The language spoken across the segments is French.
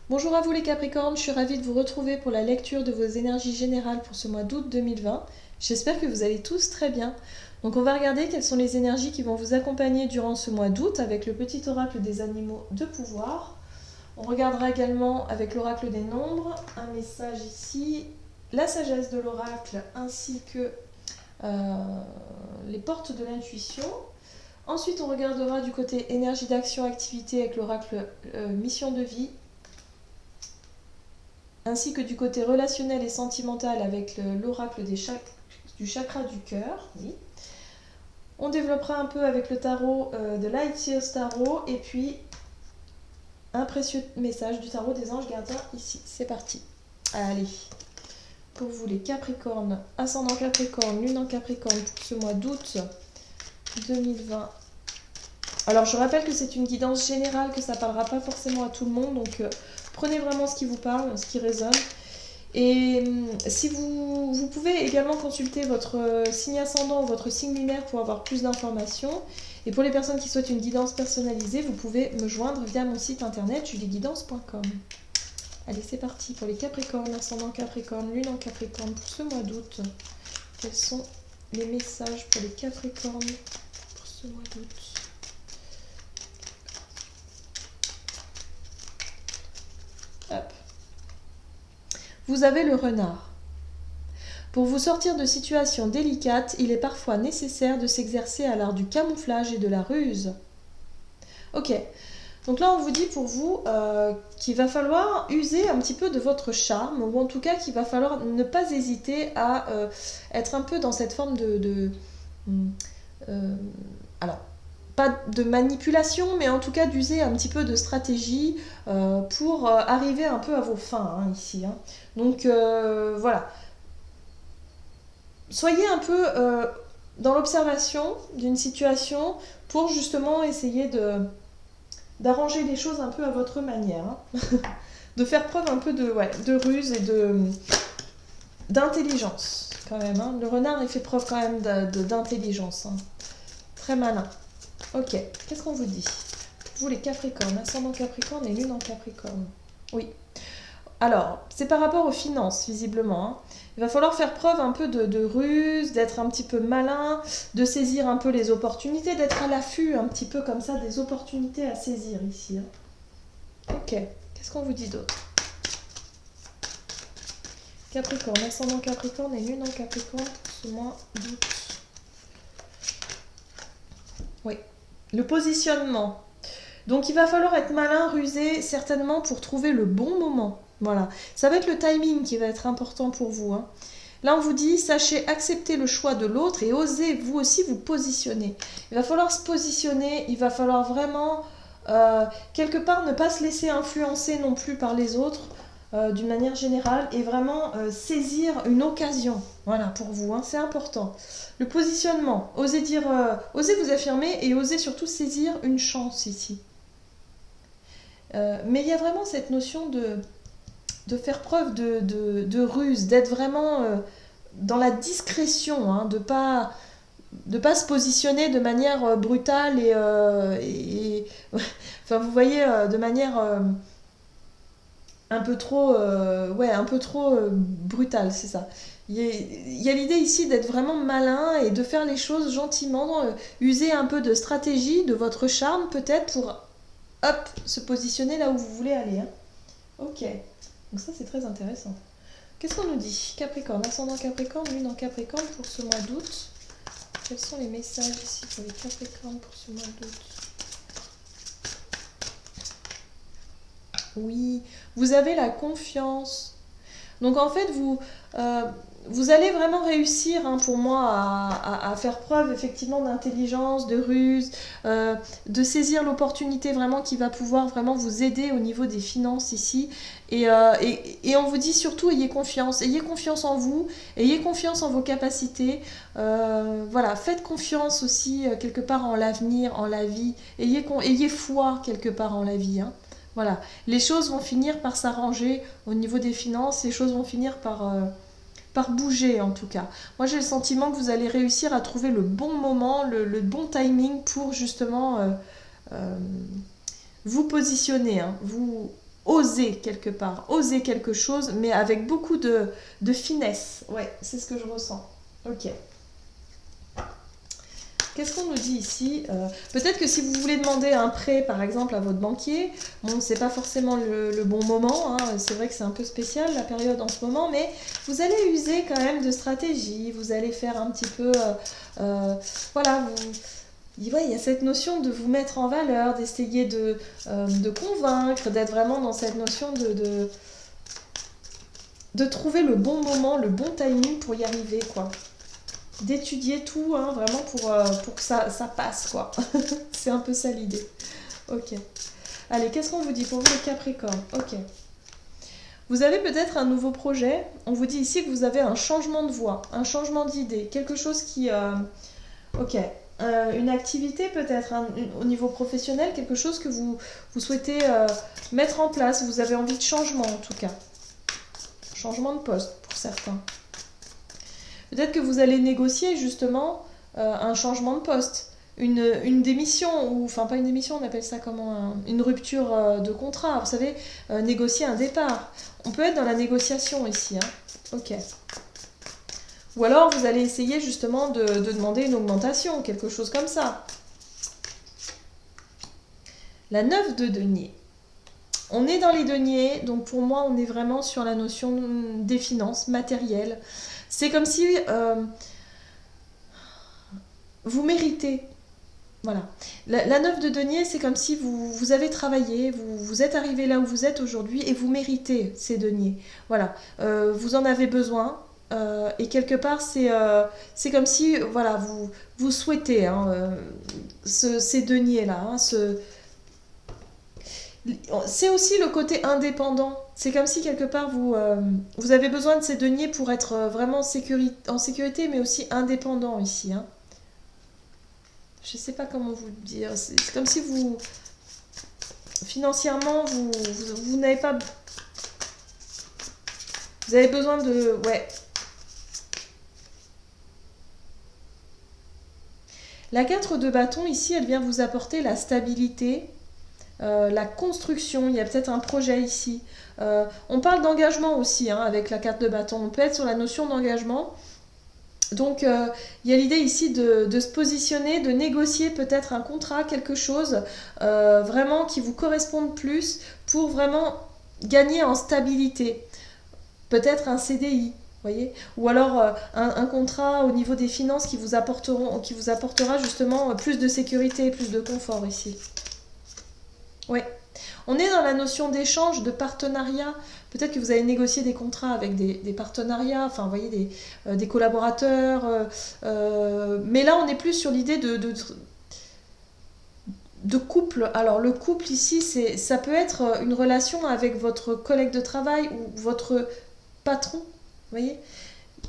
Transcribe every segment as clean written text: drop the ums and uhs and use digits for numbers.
Bonjour à vous les Capricornes, je suis ravie de vous retrouver pour la lecture de vos énergies générales pour ce mois d'août 2020. J'espère que vous allez tous très bien. Donc on va regarder quelles sont les énergies qui vont vous accompagner durant ce mois d'août avec le petit oracle des animaux de pouvoir. On regardera également avec l'oracle des nombres, un message ici, la sagesse de l'oracle ainsi que les portes de l'intuition. Ensuite on regardera du côté énergie d'action activité avec l'oracle mission de vie, ainsi que du côté relationnel et sentimental avec l'oracle du chakra du cœur. Oui. On développera un peu avec le tarot de Light Years Tarot et puis un précieux message du tarot des anges gardiens ici. C'est parti. Allez, pour vous les Capricornes, ascendant Capricorne, lune en Capricorne pour ce mois d'août 2020. Alors je rappelle que c'est une guidance générale, que ça ne parlera pas forcément à tout le monde, donc prenez vraiment ce qui vous parle, ce qui résonne. Et si vous pouvez également consulter votre signe ascendant ou votre signe lunaire pour avoir plus d'informations. Et pour les personnes qui souhaitent une guidance personnalisée, vous pouvez me joindre via mon site internet julieguidance.com. Allez, c'est parti pour les Capricornes, ascendant Capricorne, lune en Capricorne pour ce mois d'août. Quels sont les messages pour les Capricornes pour ce mois d'août ? Hop. Vous avez le renard. Pour vous sortir de situations délicates, il est parfois nécessaire de s'exercer à l'art du camouflage et de la ruse. Ok, donc là on vous dit pour vous qu'il va falloir user un petit peu de votre charme, ou en tout cas qu'il va falloir ne pas hésiter à être un peu dans cette forme alors, pas de manipulation, mais en tout cas d'user un petit peu de stratégie pour arriver un peu à vos fins hein, ici. Hein. Donc voilà. Soyez un peu dans l'observation d'une situation pour justement essayer d'arranger les choses un peu à votre manière. Hein. De faire preuve un peu de ruse et d'intelligence quand même. Hein. Le renard il fait preuve quand même d'intelligence. Hein. Très malin. Ok, qu'est-ce qu'on vous dit ? Vous les Capricornes, ascendant Capricorne et lune en Capricorne. Oui. Alors, c'est par rapport aux finances, visiblement. Hein. Il va falloir faire preuve un peu de ruse, d'être un petit peu malin, de saisir un peu les opportunités, d'être à l'affût un petit peu comme ça des opportunités à saisir ici. Hein. Ok, qu'est-ce qu'on vous dit d'autre ? Capricorne, ascendant Capricorne et lune en Capricorne pour ce mois d'août. Oui, le positionnement. Donc il va falloir être malin, rusé, certainement pour trouver le bon moment. Voilà, ça va être le timing qui va être important pour vous. Hein. Là, on vous dit, sachez accepter le choix de l'autre et osez vous aussi vous positionner. Il va falloir se positionner, il va falloir vraiment, quelque part, ne pas se laisser influencer non plus par les autres d'une manière générale et vraiment saisir une occasion. Voilà, pour vous, hein, c'est important. Le positionnement, osez dire, osez vous affirmer et osez surtout saisir une chance ici. Mais il y a vraiment cette notion de faire preuve de ruse, d'être vraiment dans la discrétion, hein, de pas se positionner de manière brutale enfin vous voyez de manière un peu trop brutale, c'est ça. Il y a l'idée ici d'être vraiment malin et de faire les choses gentiment, user un peu de stratégie, de votre charme peut-être pour hop, se positionner là où vous voulez aller. Hein. Ok, donc ça c'est très intéressant. Qu'est-ce qu'on nous dit ? Capricorne, ascendant Capricorne, lune en Capricorne pour ce mois d'août. Quels sont les messages ici pour les Capricornes pour ce mois d'août ? Oui, vous avez la confiance. Donc en fait, vous allez vraiment réussir, hein, pour moi, à faire preuve effectivement d'intelligence, de ruse, de saisir l'opportunité vraiment qui va pouvoir vraiment vous aider au niveau des finances ici. Et on vous dit surtout, ayez confiance en vous, ayez confiance en vos capacités. Voilà, faites confiance aussi quelque part en l'avenir, en la vie. Ayez foi quelque part en la vie. Hein. Voilà, les choses vont finir par s'arranger au niveau des finances, les choses vont finir par bouger en tout cas. Moi j'ai le sentiment que vous allez réussir à trouver le bon moment, le bon timing pour justement vous positionner, hein, oser quelque part, oser quelque chose, mais avec beaucoup de finesse. Ouais, c'est ce que je ressens. Ok. Qu'est-ce qu'on nous dit ici? Peut-être que si vous voulez demander un prêt, par exemple, à votre banquier, bon, c'est pas forcément le bon moment, hein. C'est vrai que c'est un peu spécial la période en ce moment, mais vous allez user quand même de stratégie, vous allez faire un petit peu, voilà, ouais, il y a cette notion de vous mettre en valeur, d'essayer de convaincre, d'être vraiment dans cette notion de trouver le bon moment, le bon timing pour y arriver, quoi. D'étudier tout, hein, vraiment pour que ça passe, quoi. C'est un peu ça l'idée. Ok. Allez, qu'est-ce qu'on vous dit pour vous les Capricornes? Ok. Vous avez peut-être un nouveau projet. On vous dit ici que vous avez un changement de voie, un changement d'idée, quelque chose qui... Ok. Une activité peut-être au niveau professionnel, quelque chose que vous souhaitez mettre en place. Vous avez envie de changement en tout cas. Changement de poste pour certains. Peut-être que vous allez négocier justement un changement de poste, une démission, ou enfin pas une démission, on appelle ça comment, une rupture de contrat, vous savez, négocier un départ. On peut être dans la négociation ici, hein. Ok. Ou alors vous allez essayer justement de demander une augmentation, quelque chose comme ça. La 9 de denier. On est dans les deniers, donc pour moi on est vraiment sur la notion des finances matérielles. C'est comme si vous méritez. Voilà. La 9 de denier, c'est comme si vous avez travaillé, vous êtes arrivé là où vous êtes aujourd'hui et vous méritez ces deniers. Voilà. Vous en avez besoin. Et quelque part, c'est comme si voilà, vous souhaitez hein, ces deniers-là. Hein, c'est aussi le côté indépendant. C'est comme si quelque part vous avez besoin de ces deniers pour être vraiment en sécurité, mais aussi indépendant ici. Hein. Je ne sais pas comment vous le dire. C'est comme si financièrement, vous n'avez pas... Vous avez besoin de... Ouais. La 4 de bâton, ici, elle vient vous apporter la stabilité, la construction. Il y a peut-être un projet ici. On parle d'engagement aussi, hein, avec la 4 de bâton. On peut être sur la notion d'engagement. Donc, il y a l'idée ici de se positionner, de négocier peut-être un contrat, quelque chose vraiment qui vous corresponde plus pour vraiment gagner en stabilité. Peut-être un CDI, voyez, ou alors un contrat au niveau des finances qui vous apportera justement plus de sécurité, plus de confort ici. Oui. On est dans la notion d'échange, de partenariat. Peut-être que vous allez négocier des contrats avec des partenariats, enfin, vous voyez, des collaborateurs. Mais là, on est plus sur l'idée de couple. Alors, le couple ici, ça peut être une relation avec votre collègue de travail ou votre patron. Vous voyez ?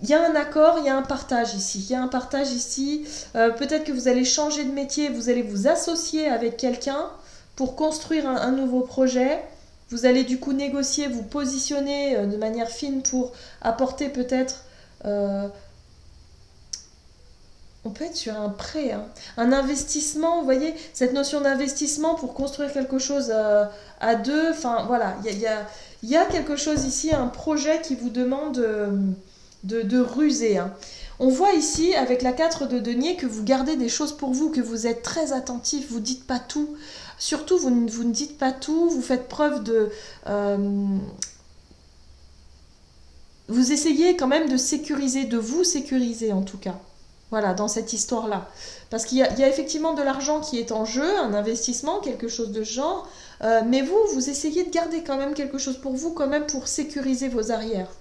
Il y a un accord, il y a un partage ici. Il y a un partage ici. Peut-être que vous allez changer de métier, vous allez vous associer avec quelqu'un pour construire un nouveau projet. Vous allez du coup négocier, vous positionner de manière fine pour apporter peut-être... on peut être sur un prêt, hein, un investissement, vous voyez, cette notion d'investissement pour construire quelque chose à deux. Enfin voilà, il y a quelque chose ici, un projet qui vous demande de ruser. Hein. On voit ici, avec la 4 de denier, que vous gardez des choses pour vous, que vous êtes très attentif, vous ne dites pas tout. Surtout, vous ne dites pas tout, vous faites preuve de... vous essayez quand même de sécuriser, de vous sécuriser en tout cas. Voilà, dans cette histoire-là. Parce qu'il y a effectivement de l'argent qui est en jeu, un investissement, quelque chose de ce genre. Mais vous essayez de garder quand même quelque chose pour vous, quand même pour sécuriser vos arrières.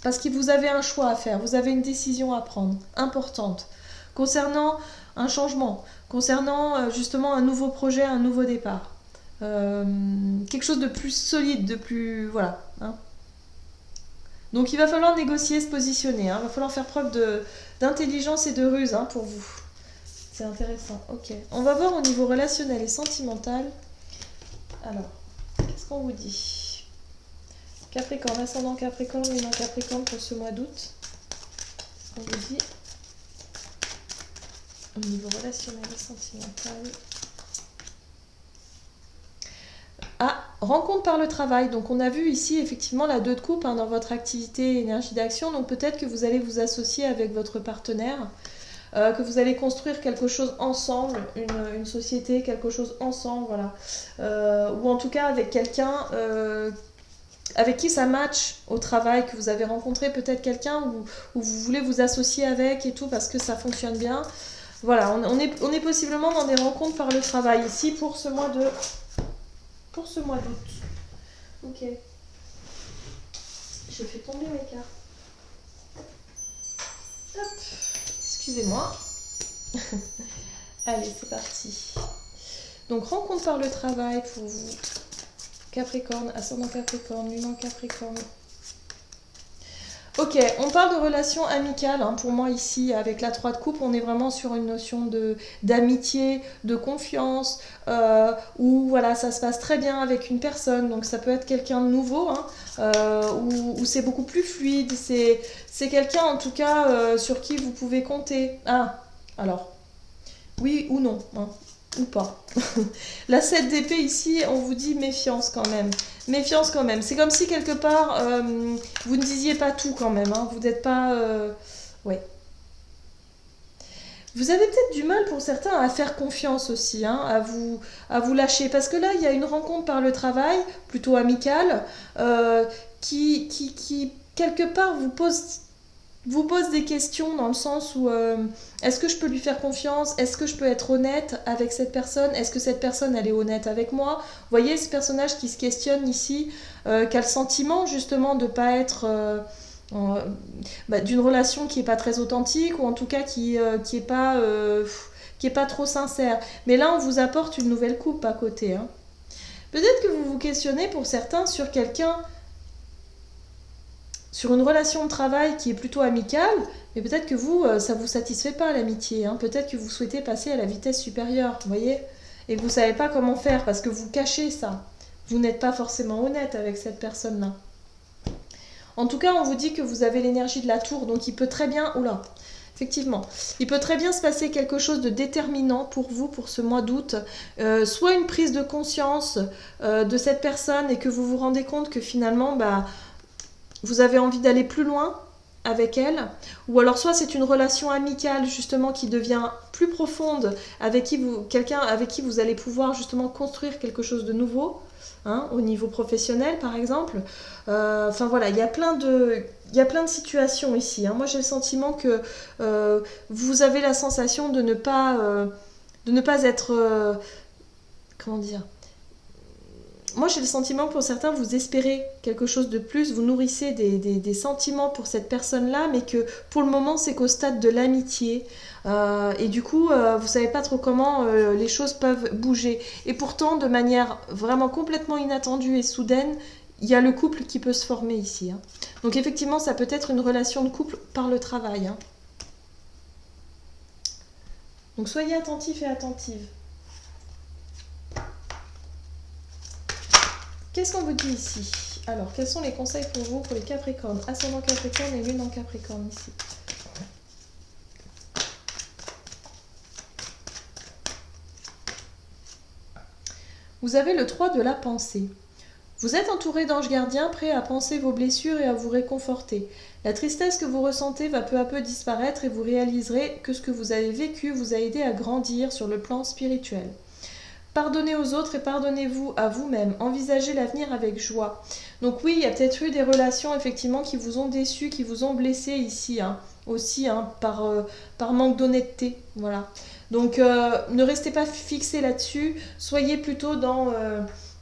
Parce que vous avez un choix à faire, vous avez une décision à prendre, importante, concernant un changement, concernant justement un nouveau projet, un nouveau départ. Quelque chose de plus solide, de plus... Voilà. Hein. Donc il va falloir négocier, se positionner. Hein. Il va falloir faire preuve d'intelligence et de ruse hein, pour vous. C'est intéressant. Ok. On va voir au niveau relationnel et sentimental. Alors, qu'est-ce qu'on vous dit ? Capricorne, ascendant Capricorne, lunaire Capricorne pour ce mois d'août. On vous dit au niveau relationnel et sentimental. Ah, rencontre par le travail. Donc on a vu ici effectivement la 2 de coupe hein, dans votre activité énergie d'action. Donc peut-être que vous allez vous associer avec votre partenaire, que vous allez construire quelque chose ensemble, une société, quelque chose ensemble, voilà. Ou en tout cas avec quelqu'un avec qui ça match au travail, que vous avez rencontré peut-être quelqu'un où vous voulez vous associer avec et tout parce que ça fonctionne bien. Voilà, on est possiblement dans des rencontres par le travail ici pour ce mois d'août. Ok. Je fais tomber mes cartes. Hop. Excusez-moi. Allez, c'est parti. Donc, rencontre par le travail pour vous. Capricorne, ascendant Capricorne, lune en Capricorne. Ok, on parle de relations amicales. Hein, pour moi, ici, avec la 3 de coupe, on est vraiment sur une notion d'amitié, de confiance, où voilà, ça se passe très bien avec une personne. Donc, ça peut être quelqu'un de nouveau, hein, où c'est beaucoup plus fluide. C'est quelqu'un, en tout cas, sur qui vous pouvez compter. Ah, alors, oui ou non, hein, ou pas. La 7 d'épée ici, on vous dit méfiance quand même. Méfiance quand même. C'est comme si quelque part, vous ne disiez pas tout quand même. Hein. Vous n'êtes pas... ouais. Vous avez peut-être du mal pour certains à faire confiance aussi, hein, à vous lâcher. Parce que là, il y a une rencontre par le travail, plutôt amicale, qui quelque part vous pose des questions dans le sens où est-ce que je peux lui faire confiance? Est-ce que je peux être honnête avec cette personne? Est-ce que cette personne elle est honnête avec moi? Vous voyez ce personnage qui se questionne ici, qui a le sentiment justement de ne pas être d'une relation qui n'est pas très authentique ou en tout cas qui est pas trop sincère. Mais là on vous apporte une nouvelle coupe à côté. Hein. Peut-être que vous vous questionnez pour certains sur quelqu'un, sur une relation de travail qui est plutôt amicale, mais peut-être que vous, ça ne vous satisfait pas l'amitié. Hein. Peut-être que vous souhaitez passer à la vitesse supérieure, vous voyez? Et que vous ne savez pas comment faire parce que vous cachez ça. Vous n'êtes pas forcément honnête avec cette personne-là. En tout cas, on vous dit que vous avez l'énergie de la tour, donc il peut très bien... Oula, effectivement, il peut très bien se passer quelque chose de déterminant pour vous, pour ce mois d'août. Soit une prise de conscience de cette personne et que vous vous rendez compte que finalement... vous avez envie d'aller plus loin avec elle, ou alors soit c'est une relation amicale justement qui devient plus profonde, quelqu'un avec qui vous allez pouvoir justement construire quelque chose de nouveau, hein, au niveau professionnel par exemple. Enfin voilà, il y a plein de situations ici. Hein. Moi j'ai le sentiment que vous avez la sensation de ne pas être... comment dire ? Moi, j'ai le sentiment que pour certains, vous espérez quelque chose de plus, vous nourrissez des sentiments pour cette personne-là, mais que pour le moment, c'est qu'au stade de l'amitié. Et du coup, vous ne savez pas trop comment les choses peuvent bouger. Et pourtant, de manière vraiment complètement inattendue et soudaine, il y a le couple qui peut se former ici. Hein. Donc effectivement, ça peut être une relation de couple par le travail. Hein. Donc soyez attentifs et attentives. Qu'est-ce qu'on vous dit ici? Alors, quels sont les conseils pour vous, pour les Capricornes? Ascendant Capricorne et lune en Capricorne ici. Vous avez le 3 de la pensée. Vous êtes entouré d'anges gardiens prêts à penser vos blessures et à vous réconforter. La tristesse que vous ressentez va peu à peu disparaître et vous réaliserez que ce que vous avez vécu vous a aidé à grandir sur le plan spirituel. Pardonnez aux autres et pardonnez-vous à vous-même. Envisagez l'avenir avec joie. Donc oui, il y a peut-être eu des relations effectivement qui vous ont déçu, qui vous ont blessé ici, hein, aussi hein, par manque d'honnêteté. Voilà. Donc ne restez pas fixé là-dessus, soyez plutôt dans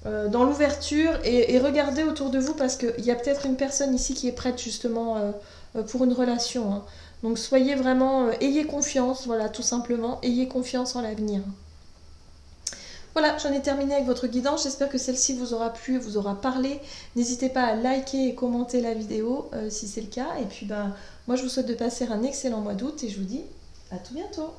l'ouverture et regardez autour de vous parce qu'il y a peut-être une personne ici qui est prête justement pour une relation. Hein. Donc soyez vraiment, ayez confiance, voilà, tout simplement, ayez confiance en l'avenir. Voilà, j'en ai terminé avec votre guidance. J'espère que celle-ci vous aura plu, vous aura parlé. N'hésitez pas à liker et commenter la vidéo si c'est le cas. Et puis, moi, je vous souhaite de passer un excellent mois d'août et je vous dis à tout bientôt.